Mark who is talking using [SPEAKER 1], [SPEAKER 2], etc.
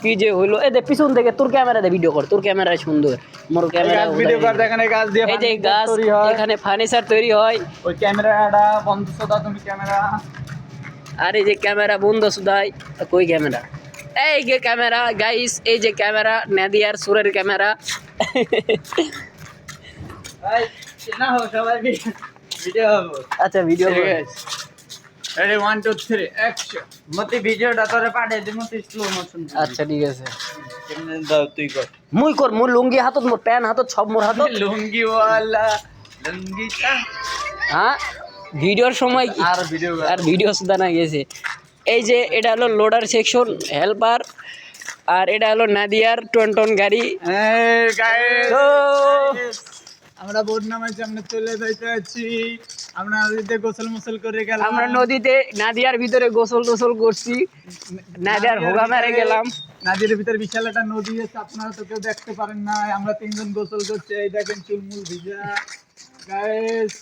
[SPEAKER 1] কি যে হইলো, এই দে পিছন থেকে তোর ক্যামেরা দে ভিডিও কর, তোর ক্যামেরায় সুন্দর, মোর ক্যামেরা
[SPEAKER 2] ভিডিও কর দেখেন এই গাছ দিয়ে
[SPEAKER 1] এই যে গাছ
[SPEAKER 2] তৈরি হয়
[SPEAKER 1] এখানে ফার্নিচার তৈরি হয়।
[SPEAKER 2] ওই ক্যামেরাটা বন্ধ সদা তুমি ক্যামেরা
[SPEAKER 1] আর এই যে ক্যামেরা বন্ধ সুদাই, কই ক্যামেরা, এই যে ক্যামেরা গাইস, এই যে ক্যামেরা নাদিয়ার সুরের ক্যামেরা।
[SPEAKER 2] এই না হো সবাই ভিডিও হবে
[SPEAKER 1] আচ্ছা ভিডিও
[SPEAKER 2] রেডি 1 2 3 অ্যাকশন মতি ভিডিওটা তোরে পাঠিয়ে দিমু তুই স্লো মোশন
[SPEAKER 1] আচ্ছা ঠিক আছে,
[SPEAKER 2] কেমনে দাও তুই কর
[SPEAKER 1] মুই কর, মোর লুঙ্গি হাতত, মোর প্যান হাতত, সব মোর হাতত।
[SPEAKER 2] লুঙ্গিওয়ালা লুঙ্গিটা
[SPEAKER 1] হ্যাঁ ভিডিওর সময়
[SPEAKER 2] আর ভিডিও
[SPEAKER 1] আর ভিডিও সুদা না গেছে। এই যে এটা হলো লোডার সেকশন হেল্পার, আর এটা হলো নাদিয়ার টন গাড়ি।
[SPEAKER 2] এই গাইস
[SPEAKER 1] তো
[SPEAKER 2] আমরা বোট নামার সামনে চলে যাইতে আছি, আমরা নদীতে গোসল মোসল করে গেলাম,
[SPEAKER 1] আমরা নদীতে নাদিয়ার ভিতরে গোসল টোসল করছি, নাদিয়ার হোগা মেরে গেলাম।
[SPEAKER 2] নদীর ভিতরে বিশাল একটা নদী আছে, আপনারা তো কেউ দেখতে পারেন না, আমরা তিনজন গোসল করছি, এই দেখেন চুলমুল ভিজা গাইস।